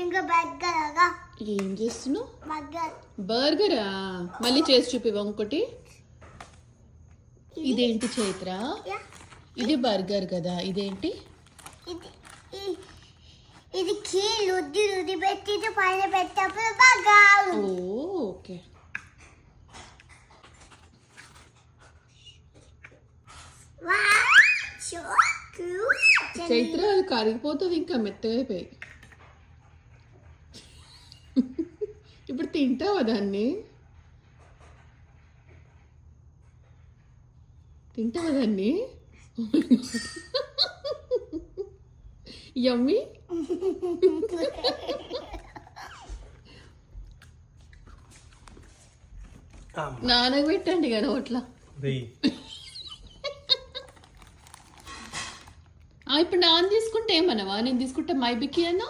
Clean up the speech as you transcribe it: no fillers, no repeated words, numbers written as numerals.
ఇంకా బర్గర్ ఏం చేస్తున్నావు? బర్గర్ బర్గరా? మళ్ళీ చేసి చూపివా ఇంకోటి. ఇదేంటి చైత్ర? ఇది బర్గర్ కదా, ఇదేంటి? ఇది ఇది కీలు రుద్ది రుద్ది పెట్టి పైన పెట్టినప్పుడు బర్గర్. ఓకే. చైత్ర అది కరిగిపోతుంది, ఇంకా మెత్తగా అయిపోయి. ఇప్పుడు తింటావా దాన్ని? తింటావా దాన్ని? యమ్మీ. నాన్నకు పెట్టండి కదా నోట్లా. ఇప్పుడు నాన్న తీసుకుంటే ఏమన్నావా? నేను తీసుకుంటే మైబికి అన్నా.